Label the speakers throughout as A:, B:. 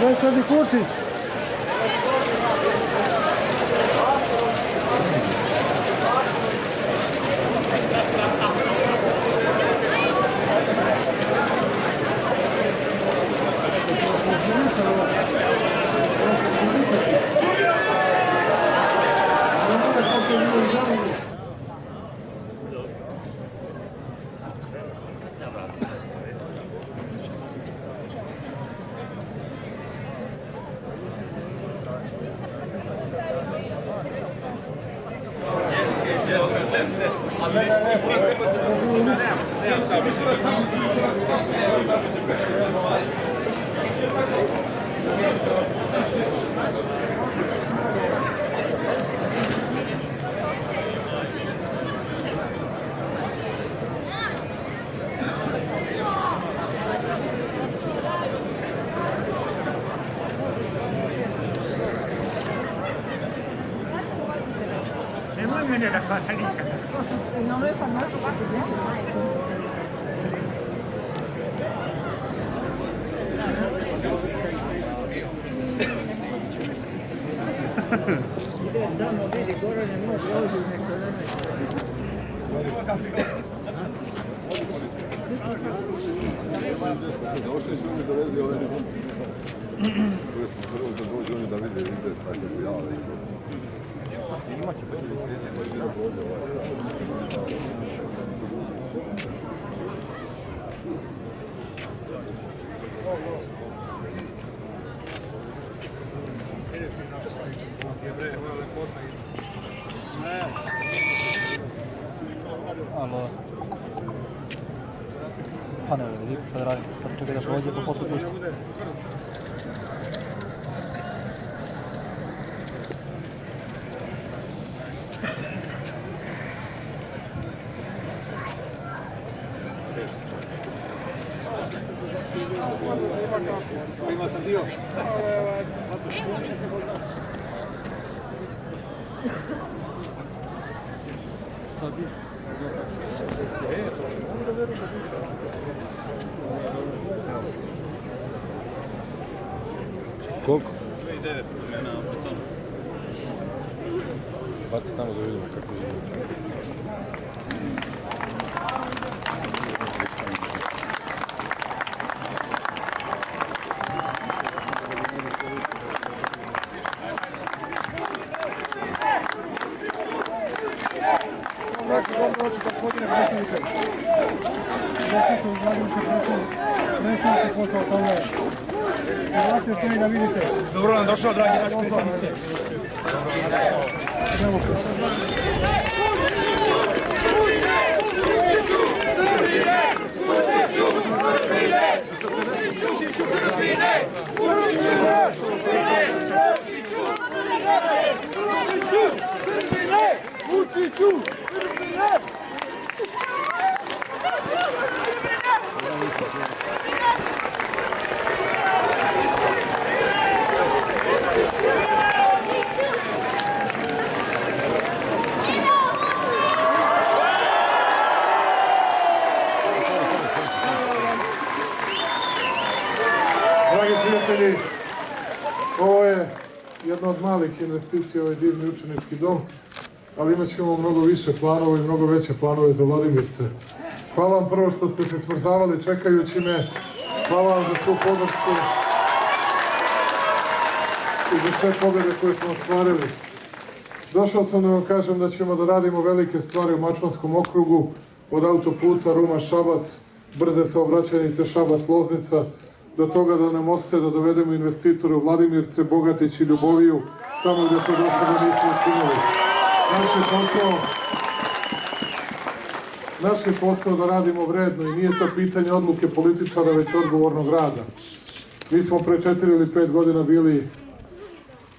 A: Daj sad i Kučić.
B: Non lo fanno Damo vedi gore ne mogu dođu neko da
C: Došli su mi dovezli ove prvo da dođu oni da vide tako pojavili. Imat će bolje svijetnje,
D: Alo. Pa ne vidi, šta da radim, sad čekaj da prođe, pa posle pušta.
C: Ima sam dio.
D: Šta bi?
C: Koliko?
E: 2900 mena na betonu.
C: Baci tamo da vidimo kako je.
E: Dobro nam došao, dragi naš predsjedniče.
A: Dragi prijatelji, ovo je jedna od malih investicija, ovaj divni učenički dom, ali imat ćemo mnogo više planova i mnogo veće planove za Vladimirce. Hvala vam prvo što ste se smrzavali čekajući me, hvala vam za svu podršku i za sve pobjede koje smo ostvarili. Došao sam da vam kažem da ćemo da radimo velike stvari u Mačvanskom okrugu, od autoputa Ruma-Šabac, brze saobraćajnice Šabac-Loznica, do toga da nam ostaje da dovedemo investitore u Vladimirce, Bogatić i Ljuboviju, tamo gdje to do sada nismo učinili. Naš je posao da radimo vredno i nije to pitanje odluke političara, već odgovornog rada. Mi smo pre 4 ili 5 godina bili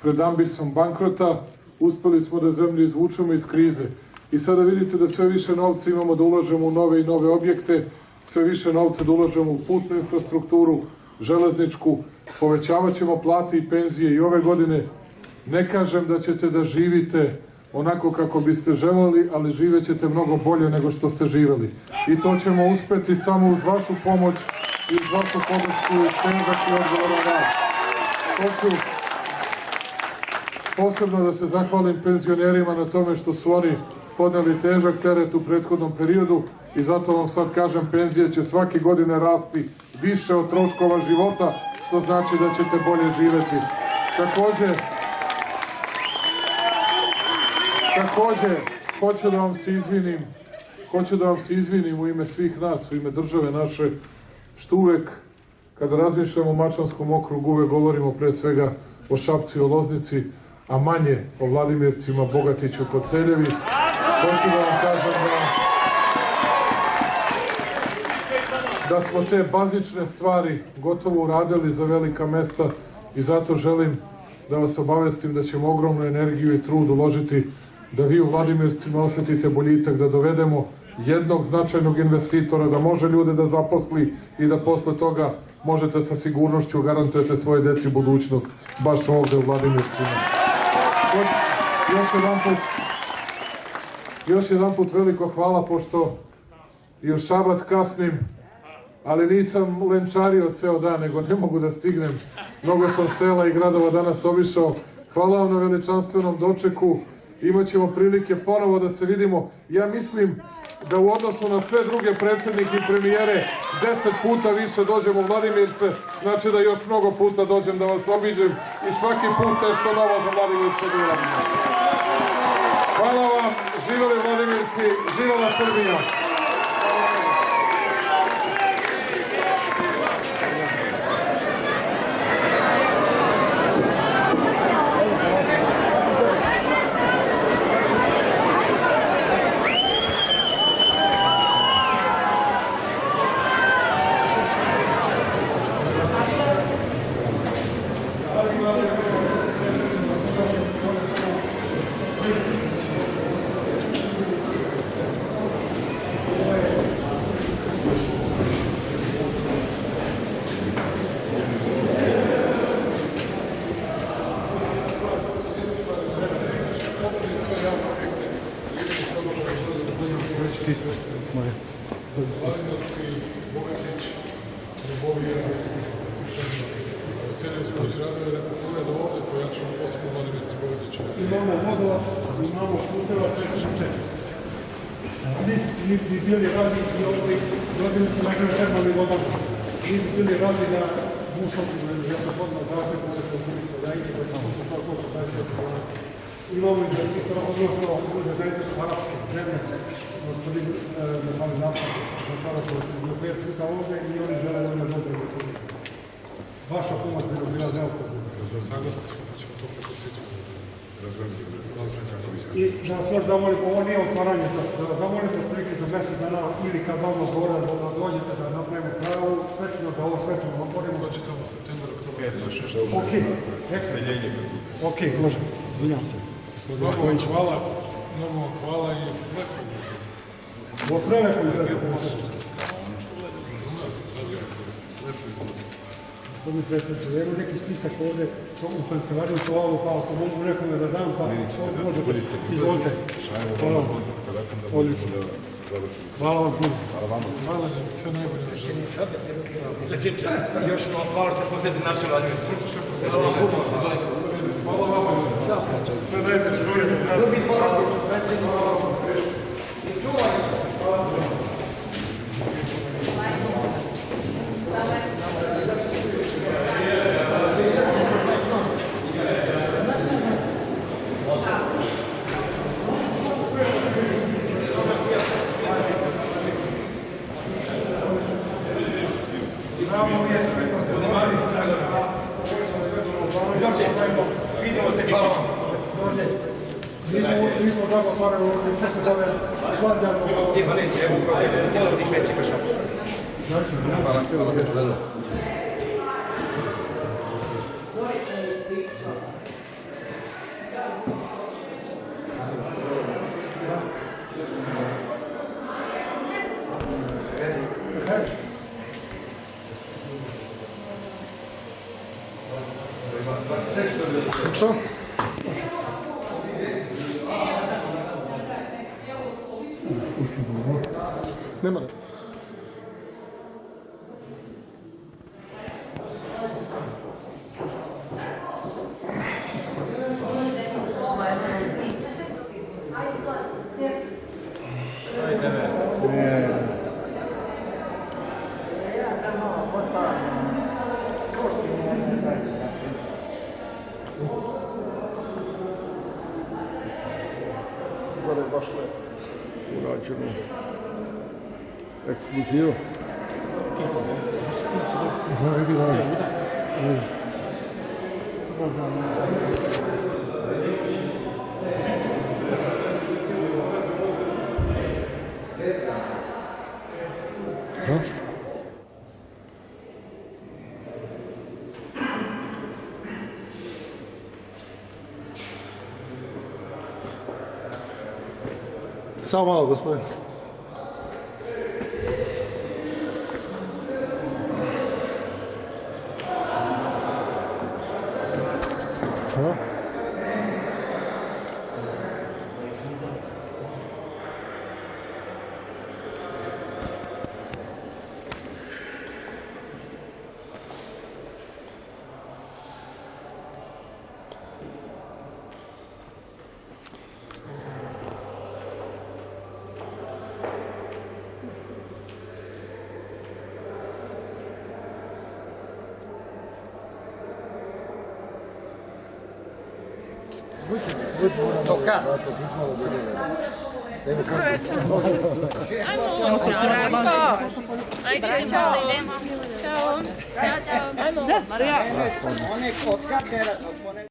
A: pred ambisom bankrota, uspeli smo da zemlju izvučemo iz krize. I sada vidite da sve više novca imamo da ulažemo u nove i nove objekte, sve više novca da ulažemo u putnu infrastrukturu, železničku, povećavat ćemo plate i penzije i ove godine. Ne kažem da ćete da živite onako kako biste želeli, ali živjet ćete mnogo bolje nego što ste živeli. I to ćemo uspeti samo uz vašu pomoć i uz vašu podršku i stežak i odgovoran rad. Hoću posebno da se zahvalim penzionerima na tome što su oni podneli težak teret u prethodnom periodu i zato vam sad kažem, penzije će svake godine rasti više od troškova života, što znači da ćete bolje živeti. Takođe, hoću da vam se izvinim u ime svih nas, u ime države naše, što uvek, kada razmišljamo o Mačvanskom okrugu, uvek govorimo pre svega o Šapcu i o Loznici, a manje o Vladimircima, Bogatiću, Koceljevi. Hoću da vam kažem da smo te bazične stvari gotovo uradili za velika mesta i zato želim da vas obavestim da ćemo ogromnu energiju i trud uložiti da vi u Vladimircima osetite boljitak, da dovedemo jednog značajnog investitora, da može ljude da zaposli i da posle toga možete sa sigurnošću garantujete svoje deci budućnost baš ovde u Vladimircima. Još jedan put veliko hvala, pošto i u Šabac kasnim, ali nisam lenčario ceo dan, nego ne mogu da stignem. Mnogo sam sela i gradova danas obišao. Hvala vam na veličanstvenom dočeku. Imaćemo prilike ponovo da se vidimo. Ja mislim da u odnosu na sve druge predsjednike i premijere 10 puta više dođemo u Vladimirce, znači da još mnogo puta dođem da vas obiđem i svaki put nešto novo za Vladimirce da uradimo. Hvala vam, živeli Vladimirci, živela Srbija! Vladimirci, Bogatić, Ljubovija, Celje Uspanić radove, da pogleda ovde, pojačamo posebno Vladimirci, Bogatića.
F: Imamo vodovac, imamo šuteva, mi bi bili radni i ovdje Vladimirci nekada termalni vodovac. Mi bi bili radni na bušotu, ja sam podno zakon, da se koristio da ići, koji sam se to koliko 25 godina. Imamo investitora, odnosno bude zajedno arapske zemlje, gospodin Mehali Nafta, za sada koji se zbog 5 puta ovdje i oni žele ovdje dobro da se vidi. Vaša pomoć bi bila neophodna.
A: Saglasni smo da ćemo to preko cicu razvrati.
F: I da vas još zamolim, ovo nije otvaranje, da vas zamolim da prilike za mjesec dana ili kad vam odgovore da dođete da napravimo pravu svečano, da ovo svečano otvorimo.
A: To će tamo september, oktober, još nešto.
F: Ok, može, izvinjam se.
A: Mnogo vam hvala i lepo.
F: Ovo prelepo izgleda. Gospodin predsjedniče, evo neki spisak ovdje u kancelariju su ovo, pa ako mogu nekome da dam, pa možete. Izvolite. Hvala vam. Odlično. Hvala vam puno.
A: Hvala ljudi, sve najbolje.
E: Predsjedniče, još hvala što posjetite naše Vladimirce.
A: Hvala vam. Sve najbolje.
B: Ljubi porodicu, predsjedniče. I čuvaj se.
E: Vidimo se, hvala vam.
F: Mi smo tako otvarali, sve se dove svađamo.
E: Ima neki, evo, predsjednik dolazi i kreće ka Šapcu. Hvala.
F: Što? Nema da.
C: urađenu ekskluzivu.
G: Samo malo, gospodin.
B: Tocca.
H: Ciao.
B: One kocka,